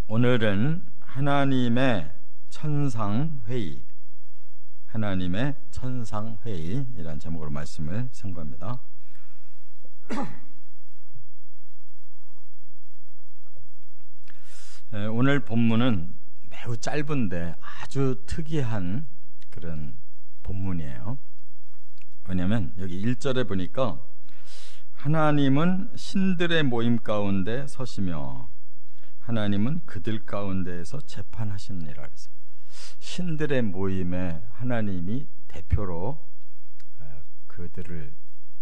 오늘은 하나님의 천상회의, 하나님의 천상회의이라는 제목으로 말씀을 선고합니다. 오늘 본문은 매우 짧은데 아주 특이한 그런 본문이에요. 왜냐하면 여기 1절에 보니까 하나님은 신들의 모임 가운데 서시며 하나님은 그들 가운데에서 재판하시느니라 그랬어요. 신들의 모임에 하나님이 대표로 그들을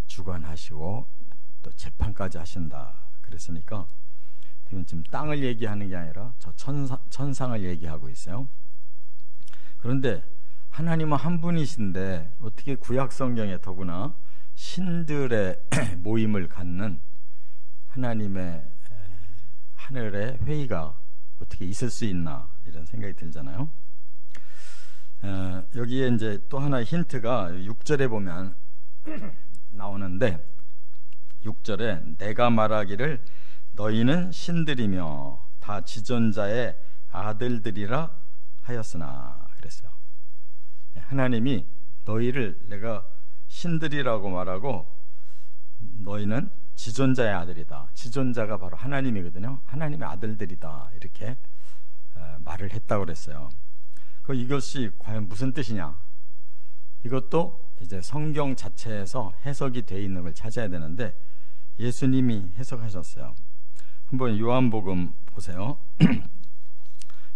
주관하시고 또 재판까지 하신다 그랬으니까 이건 지금 땅을 얘기하는 게 아니라 저 천상을 얘기하고 있어요. 그런데 하나님은 한 분이신데 어떻게 구약 성경에 더구나 신들의 모임을 갖는 하나님의 하늘의 회의가 어떻게 있을 수 있나 이런 생각이 들잖아요. 여기에 이제 또 하나의 힌트가 6절에 보면 나오는데 6절에 내가 말하기를 너희는 신들이며 다 지존자의 아들들이라 하였으나 그랬어요. 하나님이 너희를 내가 신들이라고 말하고 너희는 지존자의 아들이다. 지존자가 바로 하나님이거든요. 하나님의 아들들이다. 이렇게 말을 했다고 그랬어요. 이것이 과연 무슨 뜻이냐? 이것도 이제 성경 자체에서 해석이 되어 있는 걸 찾아야 되는데 예수님이 해석하셨어요. 한번 요한복음 보세요.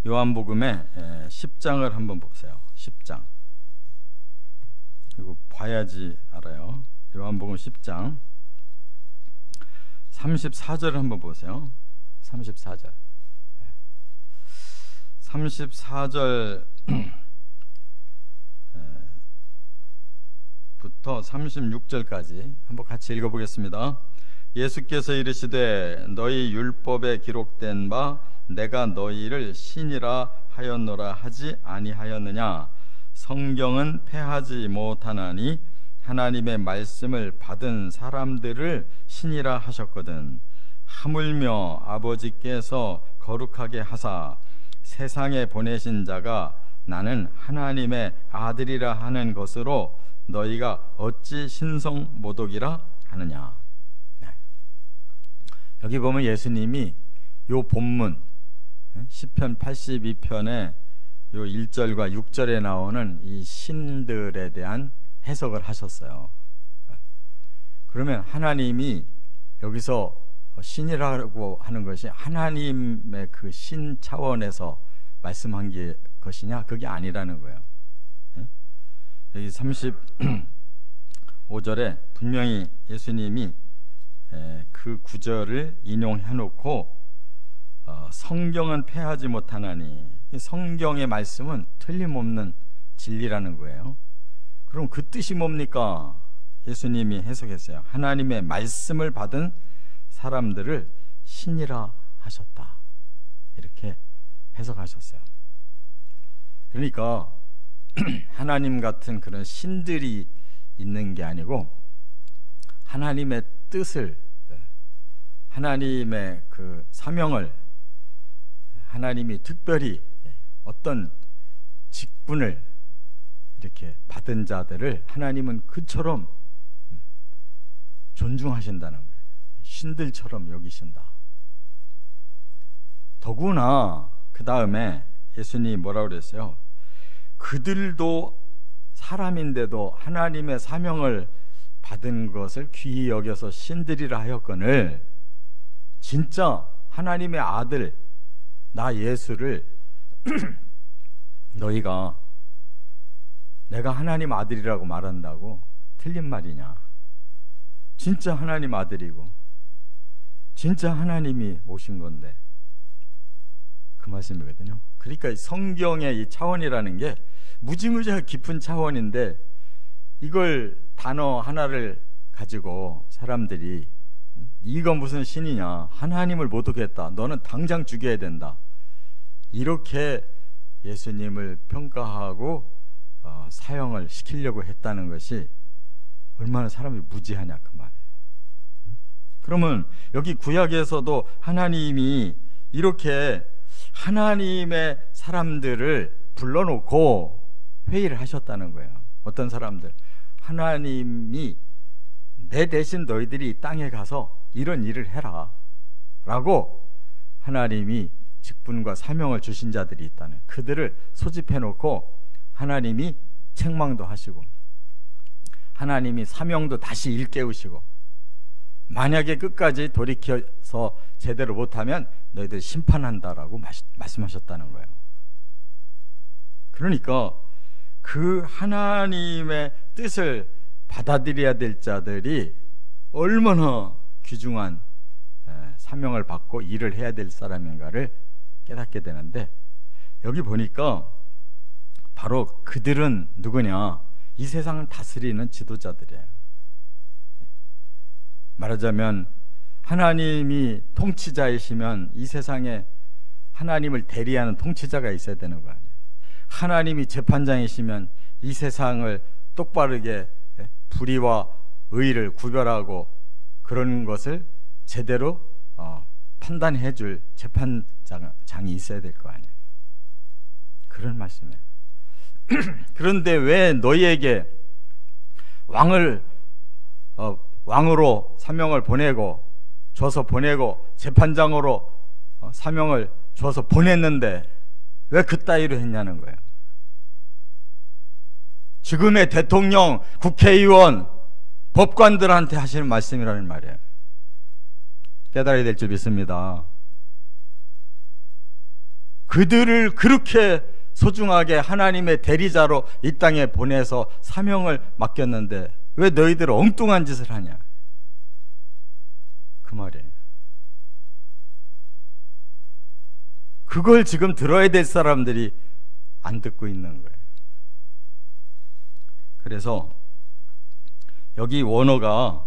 요한복음의 10장을 한번 보세요. 10장. 이거 봐야지 알아요. 요한복음 10장 34절을 한번 보세요. 34절 34절부터 36절까지 한번 같이 읽어보겠습니다. 예수께서 이르시되 너희 율법에 기록된 바 내가 너희를 신이라 하였노라 하지 아니하였느냐? 성경은 패하지 못하나니 하나님의 말씀을 받은 사람들을 신이라 하셨거든. 하물며 아버지께서 거룩하게 하사 세상에 보내신 자가 나는 하나님의 아들이라 하는 것으로 너희가 어찌 신성 모독이라 하느냐. 여기 보면 예수님이 요 본문 시편 82편의 요 1절과 6절에 나오는 이 신들에 대한 해석을 하셨어요. 그러면 하나님이 여기서 신이라고 하는 것이 하나님의 그 신 차원에서 말씀한 것이냐? 그게 아니라는 거예요. 여기 35절에 분명히 예수님이 그 구절을 인용해놓고 성경은 패하지 못하나니, 성경의 말씀은 틀림없는 진리라는 거예요. 그럼 그 뜻이 뭡니까? 예수님이 해석했어요. 하나님의 말씀을 받은 사람들을 신이라 하셨다. 이렇게 해석하셨어요. 그러니까 하나님 같은 그런 신들이 있는 게 아니고 하나님의 뜻을, 하나님의 그 사명을 하나님이 특별히 어떤 직분을 이렇게 받은 자들을 하나님은 그처럼 존중하신다는 거예요. 신들처럼 여기신다. 더구나 그 다음에 예수님이 뭐라고 그랬어요? 그들도 사람인데도 하나님의 사명을 받은 것을 귀히 여겨서 신들이라 하였거늘 진짜 하나님의 아들 나 예수를 너희가 내가 하나님 아들이라고 말한다고 틀린 말이냐? 진짜 하나님 아들이고 진짜 하나님이 오신 건데 그 말씀이거든요. 그러니까 성경의 이 차원이라는 게 무지무지하게 깊은 차원인데 이걸 단어 하나를 가지고 사람들이 네가 무슨 신이냐? 하나님을 모독했다. 너는 당장 죽여야 된다. 이렇게 예수님을 평가하고 사형을 시키려고 했다는 것이 얼마나 사람이 무지하냐 그 말. 그러면 여기 구약에서도 하나님이 이렇게 하나님의 사람들을 불러놓고 회의를 하셨다는 거예요. 어떤 사람들, 하나님이 내 대신 너희들이 이 땅에 가서 이런 일을 해라 라고 하나님이 직분과 사명을 주신 자들이 있다는, 그들을 소집해 놓고 하나님이 책망도 하시고 하나님이 사명도 다시 일깨우시고, 만약에 끝까지 돌이켜서 제대로 못하면 너희들 심판한다라고 말씀하셨다는 거예요. 그러니까 그 하나님의 뜻을 받아들여야 될 자들이 얼마나 귀중한 사명을 받고 일을 해야 될 사람인가를 깨닫게 되는데, 여기 보니까 바로 그들은 누구냐? 이 세상을 다스리는 지도자들이에요. 말하자면 하나님이 통치자이시면 이 세상에 하나님을 대리하는 통치자가 있어야 되는 거 아니에요. 하나님이 재판장이시면 이 세상을 똑바르게 불의와 의를 구별하고 그런 것을 제대로 판단해 줄 재판장이 있어야 될 거 아니에요. 그런 말씀이에요. 그런데 왜 너희에게 왕으로 사명을 줘서 보내고 재판장으로 사명을 줘서 보냈는데 왜 그따위로 했냐는 거예요. 지금의 대통령, 국회의원, 법관들한테 하시는 말씀이라는 말이에요. 깨달아야 될 줄 믿습니다. 그들을 그렇게 소중하게 하나님의 대리자로 이 땅에 보내서 사명을 맡겼는데 왜 너희들 엉뚱한 짓을 하냐, 그 말이에요. 그걸 지금 들어야 될 사람들이 안 듣고 있는 거예요. 그래서 여기 원어가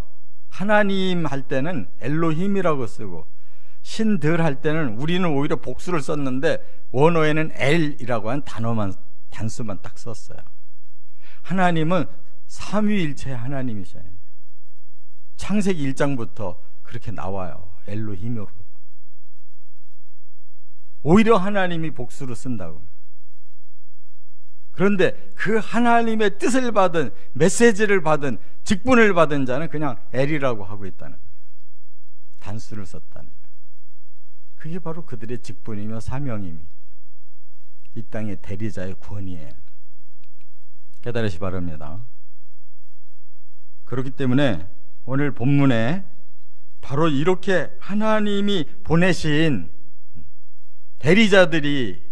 하나님 할 때는 엘로힘이라고 쓰고 신들 할 때는 우리는 오히려 복수를 썼는데 원어에는 엘이라고 한 단수만 딱 썼어요. 하나님은 삼위일체의 하나님이셔요. 창세기 1장부터 그렇게 나와요. 엘로힘으로. 오히려 하나님이 복수로 쓴다고. 그런데 그 하나님의 뜻을 받은, 메시지를 받은, 직분을 받은 자는 그냥 엘이라고 하고 있다는 거예요. 단수를 썼다는 거예요. 그게 바로 그들의 직분이며 사명이며 이 땅의 대리자의 권위예요. 깨달으시 바랍니다. 그렇기 때문에 오늘 본문에 바로 이렇게 하나님이 보내신 대리자들이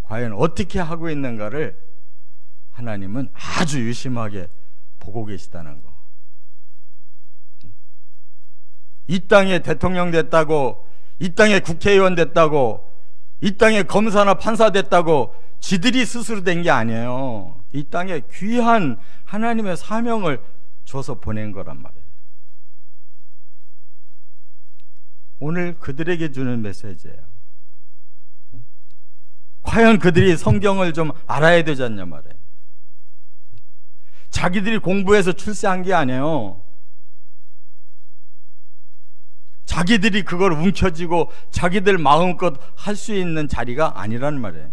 과연 어떻게 하고 있는가를 하나님은 아주 유심하게 보고 계시다는 거. 이 땅에 대통령 됐다고, 이 땅에 국회의원 됐다고, 이 땅에 검사나 판사 됐다고 지들이 스스로 된 게 아니에요. 이 땅에 귀한 하나님의 사명을 줘서 보낸 거란 말이에요. 오늘 그들에게 주는 메시지예요. 과연 그들이 성경을 좀 알아야 되지 않냐 말이에요. 자기들이 공부해서 출세한 게 아니에요. 자기들이 그걸 움켜쥐고 자기들 마음껏 할 수 있는 자리가 아니란 말이에요.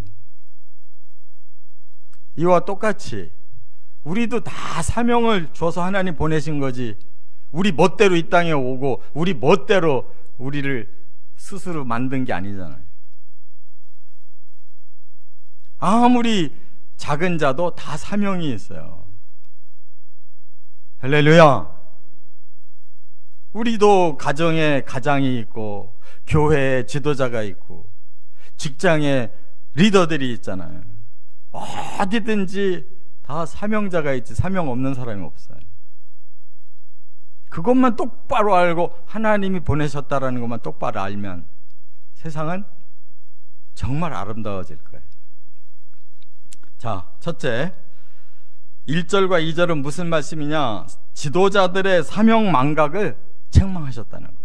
이와 똑같이 우리도 다 사명을 줘서 하나님 보내신 거지, 우리 멋대로 이 땅에 오고 우리 멋대로 우리를 스스로 만든 게 아니잖아요. 아무리 작은 자도 다 사명이 있어요. 할렐루야. 우리도 가정에 가장이 있고 교회에 지도자가 있고 직장에 리더들이 있잖아요. 어디든지 다 사명자가 있지 사명 없는 사람이 없어요. 그것만 똑바로 알고 하나님이 보내셨다라는 것만 똑바로 알면 세상은 정말 아름다워질 거예요. 자, 첫째, 1절과 2절은 무슨 말씀이냐? 지도자들의 사명 망각을 책망하셨다는 거예요.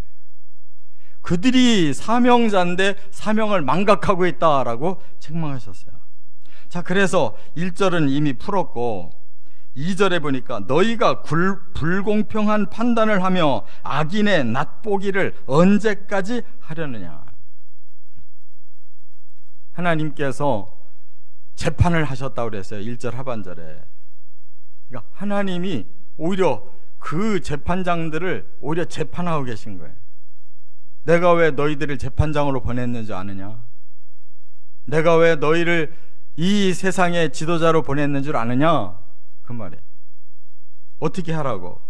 그들이 사명자인데 사명을 망각하고 있다라고 책망하셨어요. 자, 그래서 1절은 이미 풀었고 2절에 보니까 너희가 불공평한 판단을 하며 악인의 낫보기를 언제까지 하려느냐. 하나님께서 재판을 하셨다고 그랬어요. 1절 하반절에. 그러니까 하나님이 오히려 그 재판장들을 오히려 재판하고 계신 거예요. 내가 왜 너희들을 재판장으로 보냈는지 아느냐? 내가 왜 너희를 이 세상의 지도자로 보냈는 줄 아느냐? 그 말이에요. 어떻게 하라고?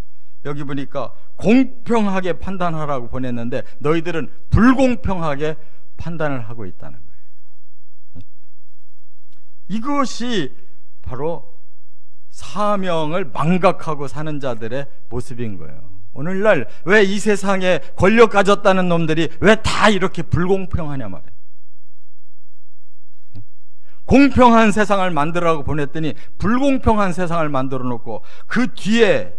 여기 보니까 공평하게 판단하라고 보냈는데 너희들은 불공평하게 판단을 하고 있다는 거예요. 이것이 바로 사명을 망각하고 사는 자들의 모습인 거예요. 오늘날 왜 이 세상에 권력 가졌다는 놈들이 왜 다 이렇게 불공평하냐 말이에요. 공평한 세상을 만들라고 보냈더니 불공평한 세상을 만들어 놓고 그 뒤에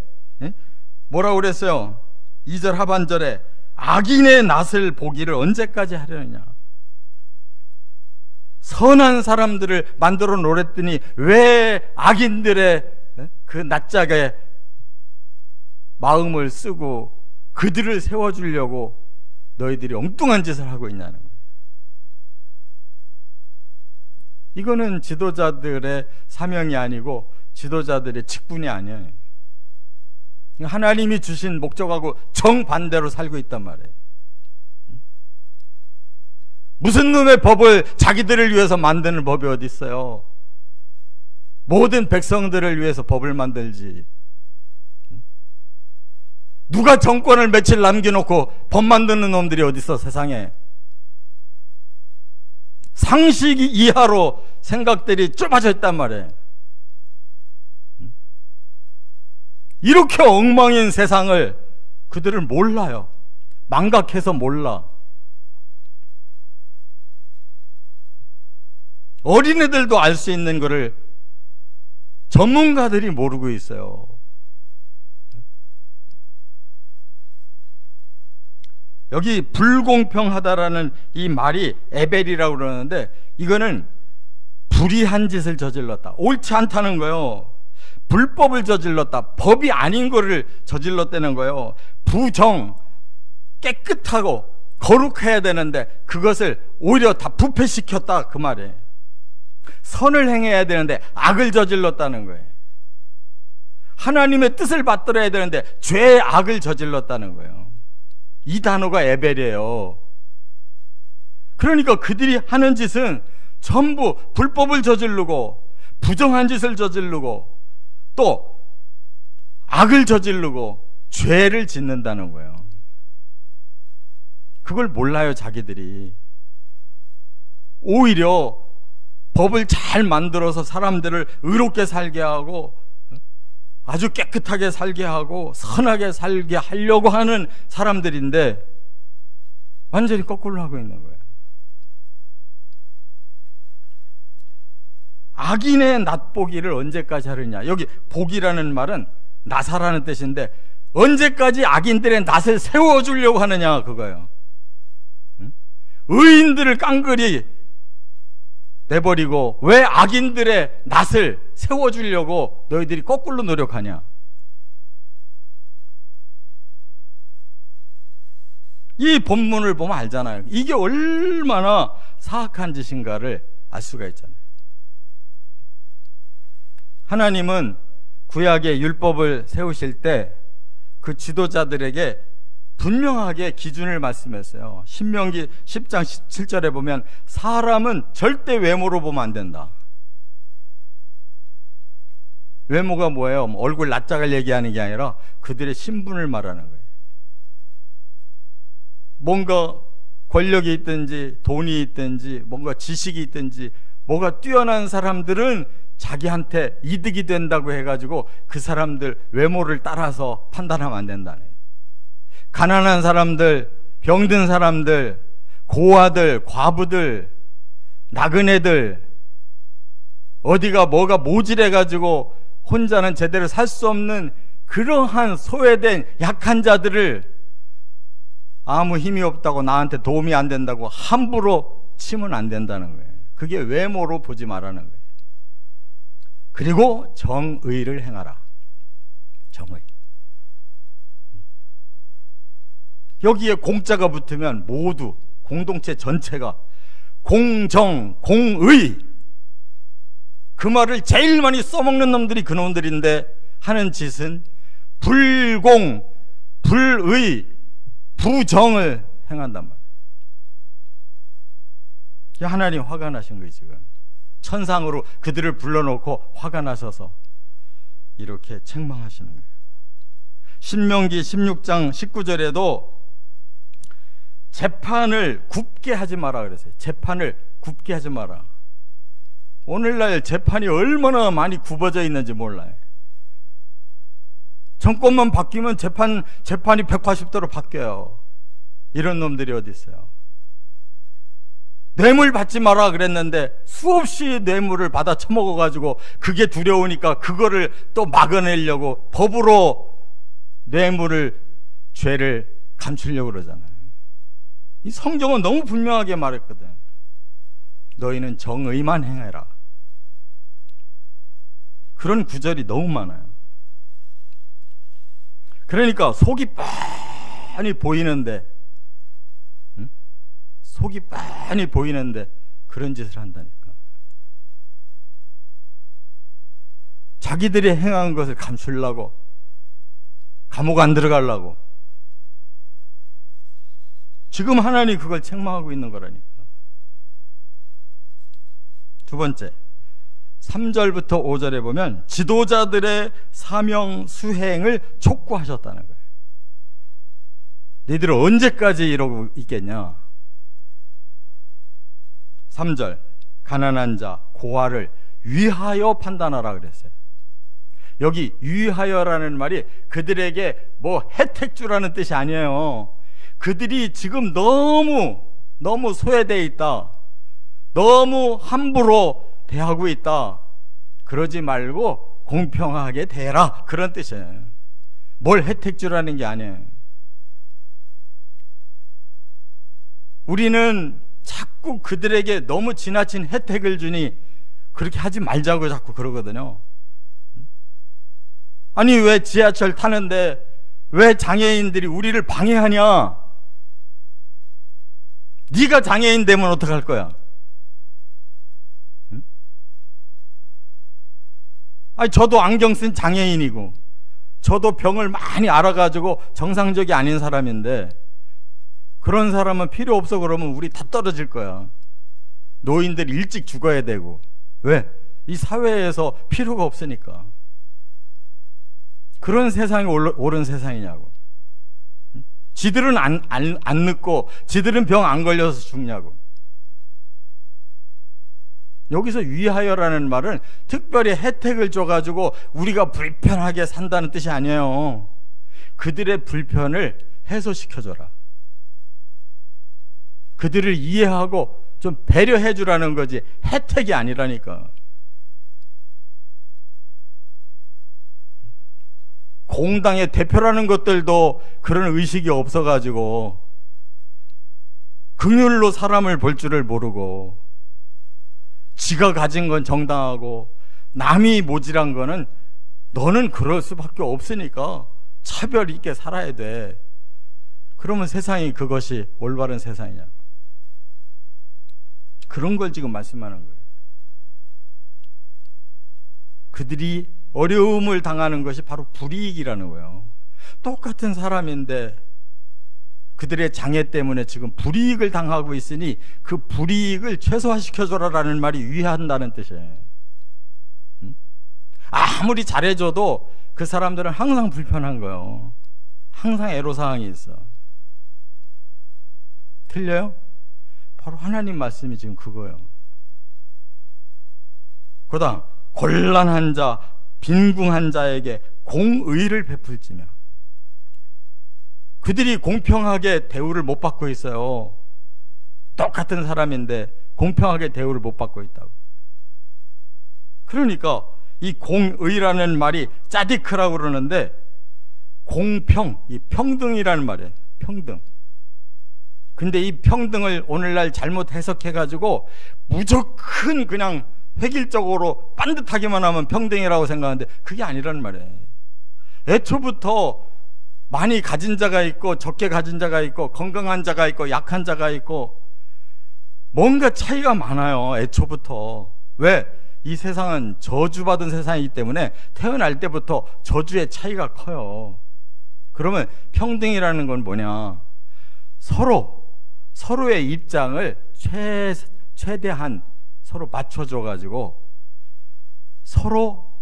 뭐라고 그랬어요? 2절 하반절에 악인의 낯을 보기를 언제까지 하려느냐? 선한 사람들을 만들어 놓았더니 왜 악인들의 그 낯짝에 마음을 쓰고 그들을 세워주려고 너희들이 엉뚱한 짓을 하고 있냐는 거예요. 이거는 지도자들의 사명이 아니고 지도자들의 직분이 아니에요. 하나님이 주신 목적하고 정반대로 살고 있단 말이에요. 무슨 놈의 법을 자기들을 위해서 만드는 법이 어디 있어요? 모든 백성들을 위해서 법을 만들지. 누가 정권을 며칠 남겨놓고 법 만드는 놈들이 어디 있어 세상에. 상식 이하로 생각들이 좁아져 있단 말이에요. 이렇게 엉망인 세상을 그들은 몰라요. 망각해서 몰라. 어린애들도 알 수 있는 것을 전문가들이 모르고 있어요. 여기 불공평하다라는 이 말이 에벨이라고 그러는데 이거는 불의한 짓을 저질렀다. 옳지 않다는 거예요. 불법을 저질렀다. 법이 아닌 거를 저질렀다는 거예요. 부정, 깨끗하고 거룩해야 되는데 그것을 오히려 다 부패시켰다 그 말이에요. 선을 행해야 되는데 악을 저질렀다는 거예요. 하나님의 뜻을 받들어야 되는데 죄의 악을 저질렀다는 거예요. 이 단어가 에벨이에요. 그러니까 그들이 하는 짓은 전부 불법을 저지르고 부정한 짓을 저지르고 또 악을 저지르고 죄를 짓는다는 거예요. 그걸 몰라요 자기들이. 오히려 법을 잘 만들어서 사람들을 의롭게 살게 하고 아주 깨끗하게 살게 하고 선하게 살게 하려고 하는 사람들인데 완전히 거꾸로 하고 있는 거예요. 악인의 낯보기를 언제까지 하느냐. 여기 보기라는 말은 나사라는 뜻인데 언제까지 악인들의 낯을 세워주려고 하느냐 그거예요. 의인들을 깡그리 내버리고 왜 악인들의 낯을 세워주려고 너희들이 거꾸로 노력하냐. 이 본문을 보면 알잖아요. 이게 얼마나 사악한 짓인가를 알 수가 있잖아요. 하나님은 구약의 율법을 세우실 때 그 지도자들에게 분명하게 기준을 말씀했어요. 신명기 10장 17절에 보면 사람은 절대 외모로 보면 안 된다. 외모가 뭐예요? 얼굴 낯짝을 얘기하는 게 아니라 그들의 신분을 말하는 거예요. 뭔가 권력이 있든지 돈이 있든지 뭔가 지식이 있든지 뭐가 뛰어난 사람들은 자기한테 이득이 된다고 해가지고 그 사람들 외모를 따라서 판단하면 안 된다네. 가난한 사람들, 병든 사람들, 고아들, 과부들, 나그네들, 어디가 뭐가 모질해가지고 혼자는 제대로 살 수 없는 그러한 소외된 약한 자들을 아무 힘이 없다고 나한테 도움이 안 된다고 함부로 치면 안 된다는 거예요. 그게 외모로 보지 말라는 거예요. 그리고 정의를 행하라. 정의. 여기에 공짜가 붙으면 모두 공동체 전체가 공정, 공의, 그 말을 제일 많이 써먹는 놈들이 그놈들인데 하는 짓은 불공, 불의, 부정을 행한단 말이에요. 하나님 화가 나신 거예요. 지금 천상으로 그들을 불러놓고 화가 나셔서 이렇게 책망하시는 거예요. 신명기 16장 19절에도 재판을 굽게 하지 마라 그랬어요. 재판을 굽게 하지 마라. 오늘날 재판이 얼마나 많이 굽어져 있는지 몰라요. 정권만 바뀌면 재판이 180도로 바뀌어요. 이런 놈들이 어디 있어요. 뇌물 받지 마라 그랬는데 수없이 뇌물을 받아 처먹어가지고 그게 두려우니까 그거를 또 막아내려고 법으로 뇌물을, 죄를 감추려고 그러잖아요. 이 성경은 너무 분명하게 말했거든. 너희는 정의만 행해라. 그런 구절이 너무 많아요. 그러니까 속이 뻔히 보이는데, 속이 뻔히 보이는데 그런 짓을 한다니까. 자기들이 행한 것을 감추려고, 감옥 안 들어가려고. 지금 하나님 그걸 책망하고 있는 거라니까. 두 번째, 3절부터 5절에 보면 지도자들의 사명 수행을 촉구하셨다는 거예요. 너희들은 언제까지 이러고 있겠냐. 3절, 가난한 자, 고아를 위하여 판단하라 그랬어요. 여기 위하여라는 말이 그들에게 뭐 혜택 주라는 뜻이 아니에요. 그들이 지금 너무 소외되어 있다, 너무 함부로 대하고 있다, 그러지 말고 공평하게 대해라, 그런 뜻이에요. 뭘 혜택 주라는 게 아니에요. 우리는 자꾸 그들에게 너무 지나친 혜택을 주니 그렇게 하지 말자고 자꾸 그러거든요. 아니 왜 지하철 타는데 왜 장애인들이 우리를 방해하냐? 네가 장애인 되면 어떡할 거야? 응? 아니 저도 안경 쓴 장애인이고 저도 병을 많이 알아가지고 정상적이 아닌 사람인데 그런 사람은 필요 없어 그러면 우리 다 떨어질 거야. 노인들이 일찍 죽어야 되고. 왜? 이 사회에서 필요가 없으니까. 그런 세상이 옳은 세상이냐고. 지들은 안 늙고 지들은 병 안 걸려서 죽냐고. 여기서 위하여라는 말은 특별히 혜택을 줘가지고 우리가 불편하게 산다는 뜻이 아니에요. 그들의 불편을 해소시켜줘라. 그들을 이해하고 좀 배려해 주라는 거지 혜택이 아니라니까. 공당의 대표라는 것들도 그런 의식이 없어가지고 긍휼로 사람을 볼 줄을 모르고 지가 가진 건 정당하고 남이 모질한 거는 너는 그럴 수밖에 없으니까 차별 있게 살아야 돼. 그러면 세상이 그것이 올바른 세상이냐고. 그런 걸 지금 말씀하는 거예요. 그들이 어려움을 당하는 것이 바로 불이익이라는 거예요. 똑같은 사람인데 그들의 장애 때문에 지금 불이익을 당하고 있으니 그 불이익을 최소화시켜줘라라는 말이 위한다는 뜻이에요. 아무리 잘해줘도 그 사람들은 항상 불편한 거예요. 항상 애로사항이 있어. 틀려요? 바로 하나님 말씀이 지금 그거예요. 그다음 곤란한 자, 빈궁한 자에게 공의를 베풀지며. 그들이 공평하게 대우를 못 받고 있어요. 똑같은 사람인데 공평하게 대우를 못 받고 있다고. 그러니까 이 공의라는 말이 짜디크라고 그러는데 공평, 이 평등이라는 말이에요. 평등. 근데 이 평등을 오늘날 잘못 해석해가지고 무조건 그냥 획일적으로 반듯하게만 하면 평등이라고 생각하는데 그게 아니라는 말이에요. 애초부터 많이 가진 자가 있고 적게 가진 자가 있고 건강한 자가 있고 약한 자가 있고 뭔가 차이가 많아요. 애초부터. 왜? 이 세상은 저주받은 세상이기 때문에 태어날 때부터 저주의 차이가 커요. 그러면 평등이라는 건 뭐냐? 서로의 입장을 최대한 서로 맞춰줘 가지고 서로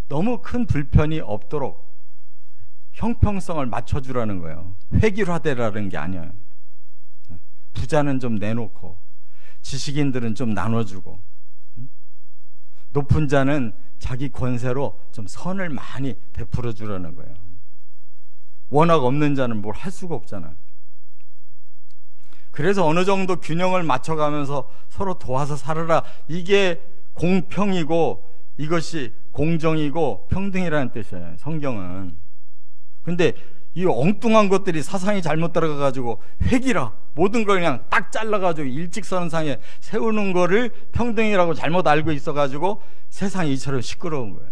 너무 큰 불편이 없도록 형평성을 맞춰주라는 거예요. 획일화되라는 게 아니에요. 부자는 좀 내놓고 지식인들은 좀 나눠주고 높은 자는 자기 권세로 좀 선을 많이 베풀어 주라는 거예요. 워낙 없는 자는 뭘 할 수가 없잖아요. 그래서 어느 정도 균형을 맞춰가면서 서로 도와서 살아라. 이게 공평이고 이것이 공정이고 평등이라는 뜻이에요, 성경은. 근데 이 엉뚱한 것들이 사상이 잘못 들어가가지고 획일화, 모든 걸 그냥 딱 잘라가지고 일직선상에 세우는 거를 평등이라고 잘못 알고 있어가지고 세상이 이처럼 시끄러운 거예요.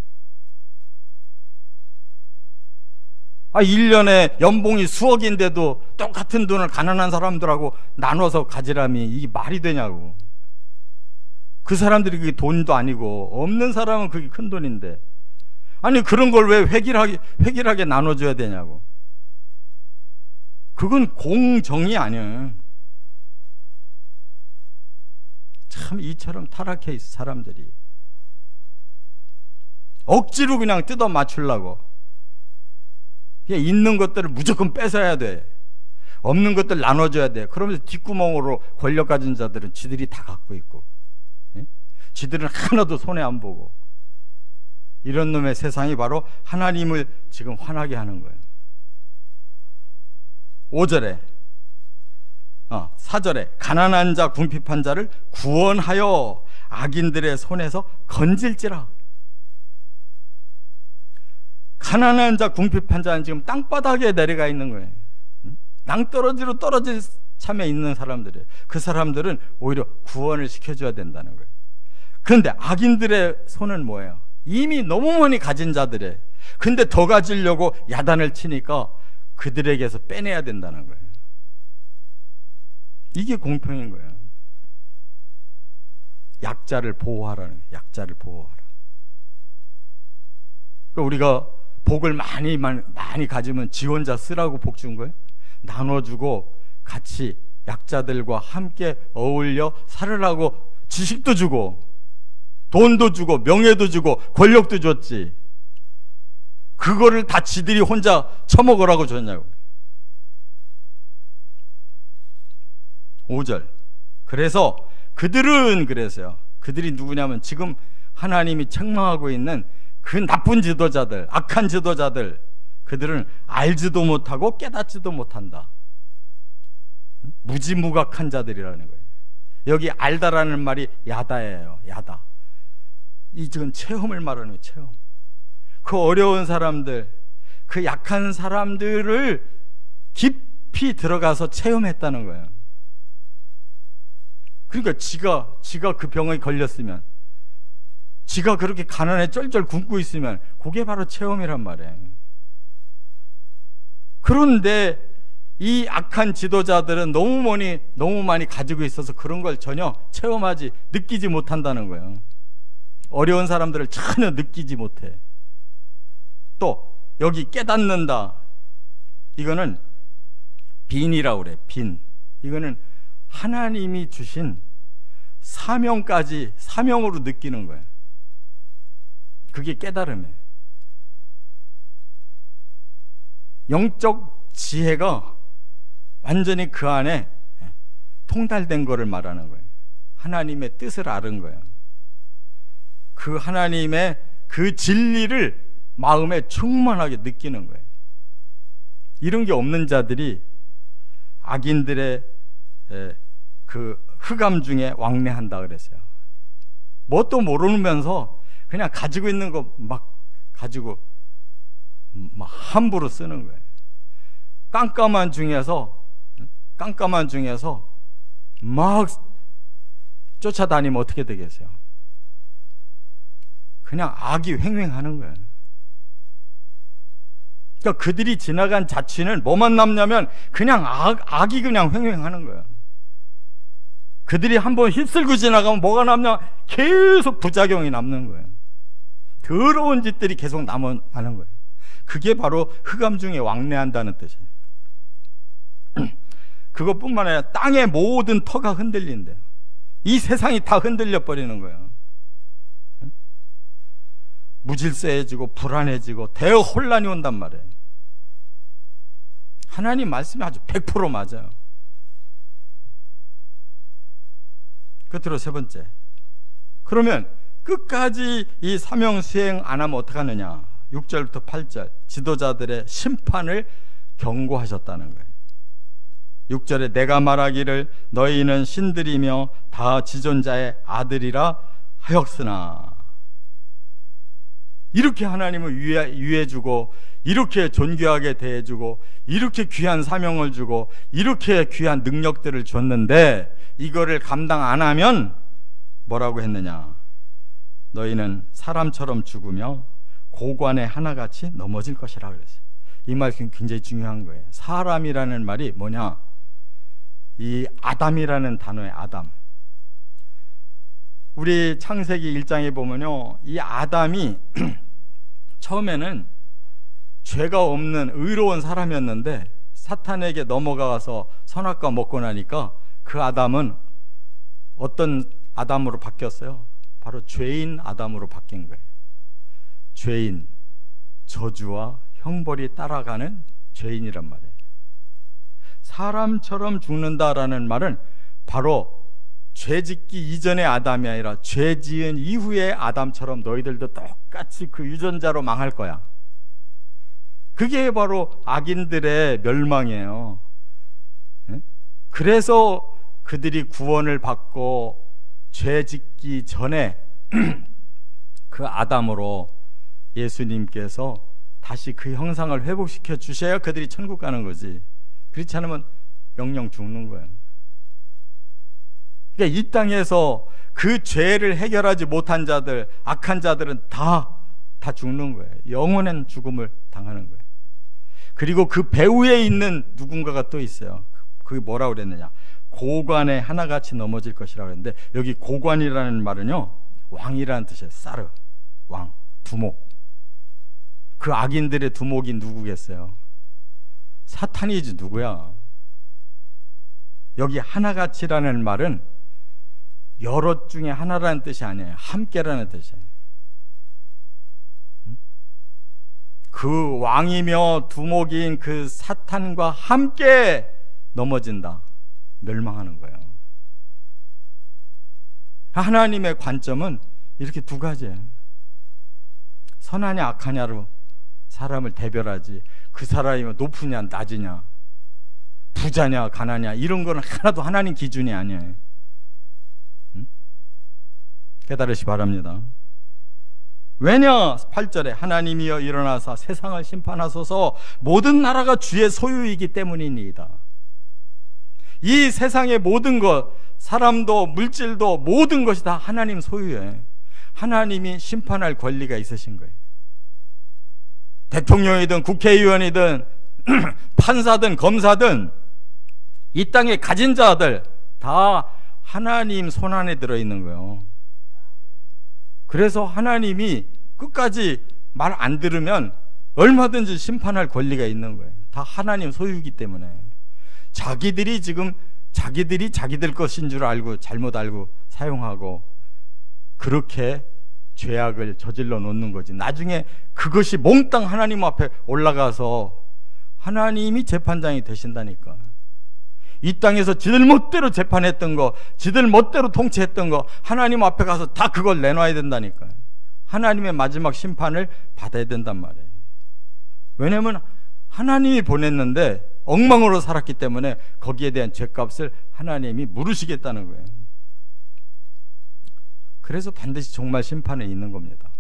1년에 연봉이 수억인데도 똑같은 돈을 가난한 사람들하고 나눠서 가지라니 이게 말이 되냐고. 그 사람들이 그게 돈도 아니고 없는 사람은 그게 큰 돈인데, 아니 그런 걸 왜 획일하게 나눠줘야 되냐고. 그건 공정이 아니에요. 참 이처럼 타락해 있어 사람들이. 억지로 그냥 뜯어 맞추려고. 그냥 있는 것들을 무조건 뺏어야 돼. 없는 것들 나눠줘야 돼. 그러면서 뒷구멍으로 권력 가진 자들은 지들이 다 갖고 있고, 지들은 하나도 손해 안 보고. 이런 놈의 세상이 바로 하나님을 지금 화나게 하는 거예요. 5절에 4절에 가난한 자 궁핍한 자를 구원하여 악인들의 손에서 건질지라. 가난한 자 궁핍한 자는 지금 땅바닥에 내려가 있는 거예요. 낭떠러지로 떨어질 참에 있는 사람들이에요. 그 사람들은 오히려 구원을 시켜줘야 된다는 거예요. 그런데 악인들의 손은 뭐예요? 이미 너무 많이 가진 자들이에요. 근데 더 가지려고 야단을 치니까 그들에게서 빼내야 된다는 거예요. 이게 공평인 거예요. 약자를 보호하라는 거예요. 약자를 보호하라. 그러니까 우리가 복을 많이 가지면 지 혼자 쓰라고 복 준 거예요? 나눠주고 같이 약자들과 함께 어울려 살으라고 지식도 주고 돈도 주고 명예도 주고 권력도 줬지. 그거를 다 지들이 혼자 처먹으라고 줬냐고. 5절. 그래서 그들은 그래서요. 그들이 누구냐면 지금 하나님이 책망하고 있는 그 나쁜 지도자들, 악한 지도자들, 그들은 알지도 못하고 깨닫지도 못한다. 무지무각한 자들이라는 거예요. 여기 알다라는 말이 야다예요. 야다. 이 지금 체험을 말하는 거예요. 체험. 그 어려운 사람들, 그 약한 사람들을 깊이 들어가서 체험했다는 거예요. 그러니까 지가 그 병에 걸렸으면, 지가 그렇게 가난에 쩔쩔 굶고 있으면 그게 바로 체험이란 말이에요. 그런데 이 악한 지도자들은 너무 많이 가지고 있어서 그런 걸 전혀 체험하지, 느끼지 못한다는 거예요. 어려운 사람들을 전혀 느끼지 못해. 또 여기 깨닫는다, 이거는 빈이라고 그래. 빈. 이거는 하나님이 주신 사명까지 사명으로 느끼는 거예요. 그게 깨달음이에요. 영적 지혜가 완전히 그 안에 통달된 거를 말하는 거예요. 하나님의 뜻을 아는 거예요. 그 하나님의 그 진리를 마음에 충만하게 느끼는 거예요. 이런 게 없는 자들이 악인들의 그 흑암 중에 왕래한다 그랬어요. 뭣도 모르면서 그냥 가지고 있는 거 막 가지고 막 함부로 쓰는 거예요. 깜깜한 중에서 막 쫓아다니면 어떻게 되겠어요? 그냥 악이 횡행하는 거예요. 그러니까 그들이 지나간 자취는 뭐만 남냐면 그냥 악이 그냥 횡행하는 거예요. 그들이 한번 휩쓸고 지나가면 뭐가 남냐? 계속 부작용이 남는 거예요. 더러운 짓들이 계속 남아나는 거예요. 그게 바로 흑암 중에 왕래한다는 뜻이에요. 그것뿐만 아니라 땅의 모든 터가 흔들린대요. 이 세상이 다 흔들려 버리는 거예요. 무질서해지고 불안해지고 대혼란이 온단 말이에요. 하나님 말씀이 아주 100% 맞아요. 끝으로 세 번째, 그러면 끝까지 이 사명 수행 안 하면 어떡하느냐? 6절부터 8절 지도자들의 심판을 경고하셨다는 거예요. 6절에 내가 말하기를 너희는 신들이며 다 지존자의 아들이라 하였으나, 이렇게 하나님을 위해주고 이렇게 존귀하게 대해주고 이렇게 귀한 사명을 주고 이렇게 귀한 능력들을 줬는데 이거를 감당 안 하면 뭐라고 했느냐? 너희는 사람처럼 죽으며 고관에 하나같이 넘어질 것이라 그랬어요. 이 말이 굉장히 중요한 거예요. 사람이라는 말이 뭐냐? 이 아담이라는 단어의 아담. 우리 창세기 1장에 보면요, 이 아담이 처음에는 죄가 없는 의로운 사람이었는데 사탄에게 넘어가서 선악과 먹고 나니까 그 아담은 어떤 아담으로 바뀌었어요? 바로 죄인 아담으로 바뀐 거예요. 죄인, 저주와 형벌이 따라가는 죄인이란 말이에요. 사람처럼 죽는다라는 말은 바로 죄 짓기 이전의 아담이 아니라 죄 지은 이후의 아담처럼 너희들도 똑같이 그 유전자로 망할 거야. 그게 바로 악인들의 멸망이에요. 그래서 그들이 구원을 받고 죄 짓기 전에 그 아담으로 예수님께서 다시 그 형상을 회복시켜 주셔야 그들이 천국 가는 거지. 그렇지 않으면 영영 죽는 거예요. 그러니까 이 땅에서 그 죄를 해결하지 못한 자들, 악한 자들은 다 죽는 거예요. 영원한 죽음을 당하는 거예요. 그리고 그 배후에 있는 누군가가 또 있어요. 그게 뭐라고 그랬느냐? 고관에 하나같이 넘어질 것이라고 했는데, 여기 고관이라는 말은요, 왕이라는 뜻이에요. 사르, 왕, 두목. 그 악인들의 두목이 누구겠어요? 사탄이지 누구야? 여기 하나같이라는 말은 여럿 중에 하나라는 뜻이 아니에요. 함께라는 뜻이에요. 그 왕이며 두목인 그 사탄과 함께 넘어진다, 멸망하는 거예요. 하나님의 관점은 이렇게 두 가지예요. 선하냐 악하냐로 사람을 대별하지, 그 사람이 높으냐 낮으냐, 부자냐 가난냐, 이런 거는 하나도 하나님 기준이 아니에요. 깨달으시 바랍니다. 왜냐? 8절에 하나님이여 일어나사 세상을 심판하소서, 모든 나라가 주의 소유이기 때문이니이다. 이 세상의 모든 것, 사람도 물질도 모든 것이 다 하나님 소유예요. 하나님이 심판할 권리가 있으신 거예요. 대통령이든 국회의원이든 판사든 검사든 이 땅에 가진 자들 다 하나님 손안에 들어있는 거예요. 그래서 하나님이 끝까지 말 안 들으면 얼마든지 심판할 권리가 있는 거예요. 다 하나님 소유이기 때문에. 자기들이 지금 자기들이 자기들 것인 줄 알고 잘못 알고 사용하고 그렇게 죄악을 저질러 놓는 거지. 나중에 그것이 몽땅 하나님 앞에 올라가서 하나님이 재판장이 되신다니까. 이 땅에서 지들 멋대로 재판했던 거, 지들 멋대로 통치했던 거 하나님 앞에 가서 다 그걸 내놔야 된다니까요. 하나님의 마지막 심판을 받아야 된단 말이에요. 왜냐하면 하나님이 보냈는데 엉망으로 살았기 때문에 거기에 대한 죄값을 하나님이 물으시겠다는 거예요. 그래서 반드시 종말 심판에 있는 겁니다.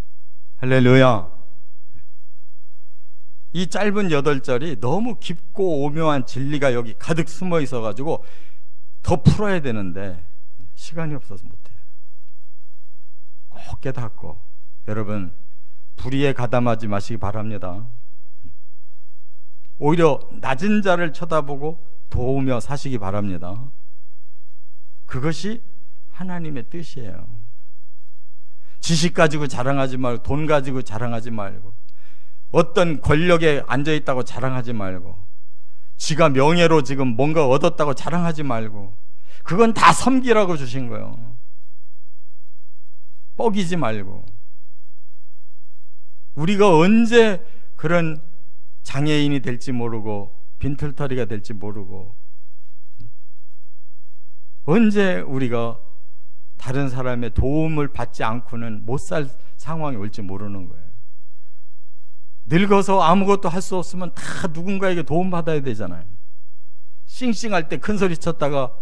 할렐루야. 이 짧은 8절이 너무 깊고 오묘한 진리가 여기 가득 숨어 있어가지고 더 풀어야 되는데 시간이 없어서 못해요. 꼭 깨닫고 여러분 불의에 가담하지 마시기 바랍니다. 오히려 낮은 자를 쳐다보고 도우며 사시기 바랍니다. 그것이 하나님의 뜻이에요. 지식 가지고 자랑하지 말고, 돈 가지고 자랑하지 말고, 어떤 권력에 앉아있다고 자랑하지 말고, 지가 명예로 지금 뭔가 얻었다고 자랑하지 말고, 그건 다 섬기라고 주신 거예요. 뻐기지 말고. 우리가 언제 그런 장애인이 될지 모르고 빈털터리가 될지 모르고, 언제 우리가 다른 사람의 도움을 받지 않고는 못 살 상황이 올지 모르는 거예요. 늙어서 아무것도 할 수 없으면 다 누군가에게 도움받아야 되잖아요. 싱싱할 때 큰 소리 쳤다가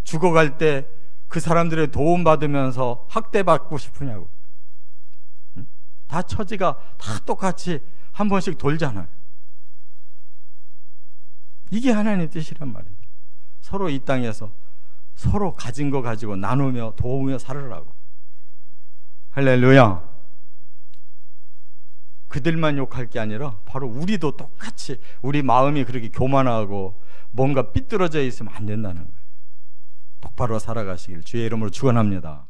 죽어갈 때 그 사람들의 도움받으면서 학대받고 싶으냐고. 다 처지가 다 똑같이 한 번씩 돌잖아요. 이게 하나님의 뜻이란 말이에요. 서로 이 땅에서 서로 가진 거 가지고 나누며 도우며 살으라고. 할렐루야. 그들만 욕할 게 아니라 바로 우리도 똑같이 우리 마음이 그렇게 교만하고 뭔가 삐뚤어져 있으면 안 된다는 거예요. 똑바로 살아가시길 주의 이름으로 축원합니다.